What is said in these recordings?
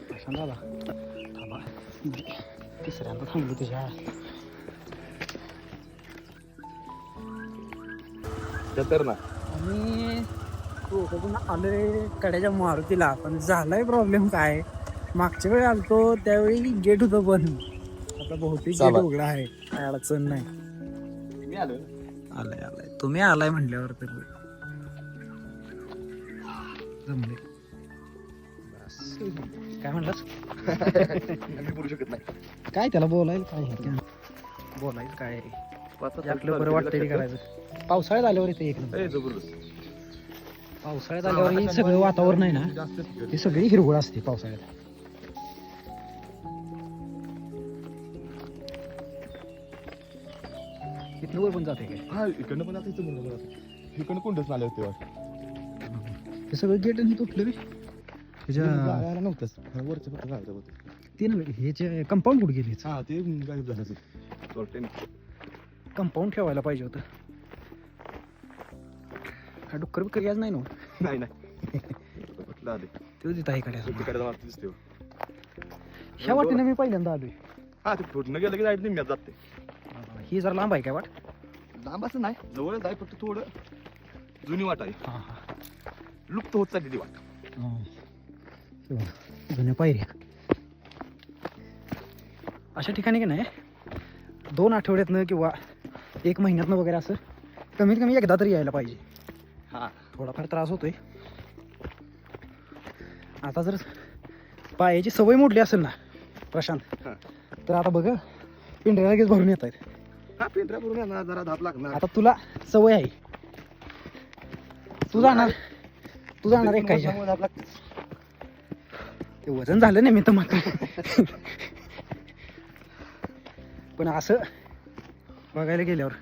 प्रशांत दादा थांबा, तिसऱ्यांदा थांबलो तुझ्या. तर ना आणि कोकण आलोय कड्याच्या मारुतीला, पण झालाय प्रॉब्लेम काय, मागच्या वेळी आलतो त्यावेळी गेट होतं पण आता बहुतेक गेट उघडा आहे, काय अडचण नाही. मी आलो आलाय तुम्ही आलाय म्हटल्यावर तर जमले. बस काय म्हणलास? मी बोलू शकत नाही. काय त्याला बोलायला काय आहे? बोलायचं काय आहे? जे आपलं बरं वाटतं ते करायचं. पावसाळ्यात आल्यावर इथे एक नंबर. जबरदस्त. पावसाळ्यात आल्यावर हे सगळं वातावरण आहे ना, ही सगळी हिरवळ असते पावसाळ्यात. इथनं वर पण जाते काय? हा इकडनं पण जाते, इकडनं पण जाते. इकडनं कोणतंच आले होते वाटतं. हे सगळं गेट आणि तुटलं रे त्याच्या जायला नव्हतंच, वरचं फक्त जायचं होतं. ते ना ह्याचे कंपाऊंड कुठे गेले? हा ते गायब झालं ते. कंपाऊंड ठेवायला पाहिजे होतं. हा डुक्कर बिक्कर याच नाही ना? नाही नाही कुठलं आले तो तिथं आहे कडे. तिकडे वाटतं दिसते. ह्या वाटेने मी पहिल्यांदा आलोय. हा ते फुटणं गेलं की जायचं निम्म्यात जाते. ही जरा लांब आहे काय वाट? लांब असं नाही, जवळच आहे, फक्त थोडं जुनी वाट आहे. हां हां लुप्त होत चालली ती वाट. जुन्या पायऱ्या अशा ठिकाणी की नाही 2 आठवड्यातनं किंवा 1 महिन्यातनं वगैरे असं कमीत कमी एकदा तरी यायला पाहिजे. हा थोडाफार त्रास होतोय. आता जर पायाची सवय मोडली असेल ना प्रशांत, तर आता बघ पिंढऱ्या लगेच भरून येत आहेत. हा पेंढऱ्या भरून येणार, जरा धाप लागणार. आता तुला सवय आहे, तू जाणार एक काय धाप लागते. ते वजन झालं नाही मी तर मग पण असं बघायला गेल्यावर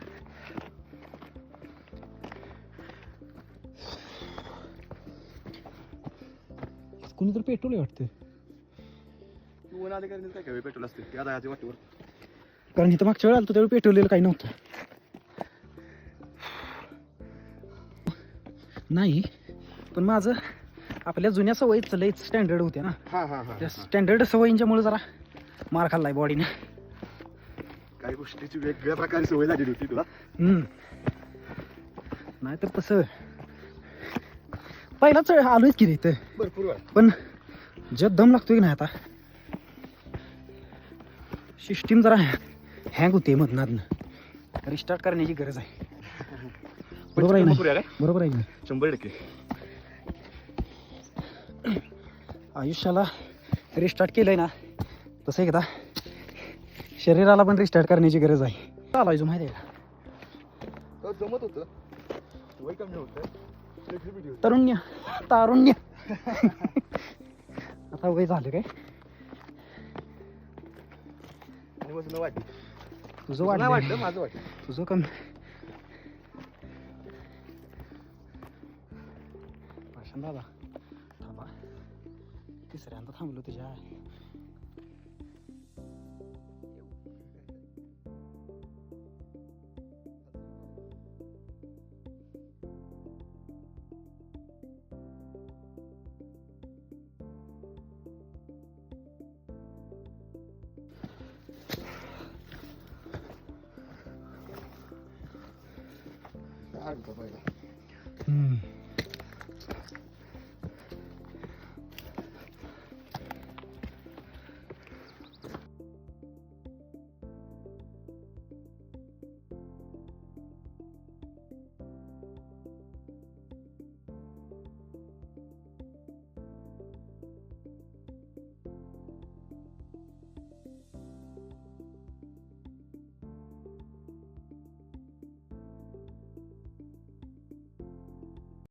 कुणीतरी पेट्रोल आहे वाटतं. ऊन आले कारण काय काय पेट्रोल असते त्या दहाच्या वाटेवर. कारण इथं मागच्या वेळेला आलतो त्यावेळी पेट्रोल काही नव्हतं. नाही पण माझं आपल्या जुन्या सवयीच लईच स्टँडर्ड होते ना. हा हा हा त्या स्टँडर्ड सवयींच्यामुळे जरा मार खाल्लाय बॉडीने. काही गोष्टीची वेगवेगळ्या प्रकारे सवय झालेली होती तुला. नाहीतर तसं पहिलाच आलोच की रे इथं, भरपूर वेळा. पण जे दम लागतोय की नाही आता सिस्टीम जरा हँग होते मधनातनं, रिस्टार्ट करण्याची गरज आहे. बरोबर आहे ना? बरोबर आहे ना? 100%. आयुष्याला रिस्टार्ट केलंय ना तसं एकदा शरीराला पण रिस्टार्ट करण्याची गरज आहे. चालायचो माहिती आहे का? जमत होतं, वय कमी होतं, तारुण्य आता वय झालं काय? आणि वजन वाढली. तुझं वाटलं वाढलं, माझं वाटलं. तुझं कमी. प्रशांत दादा थांबा, तिसऱ्यांदा थांबलो तुझ्या. पहिला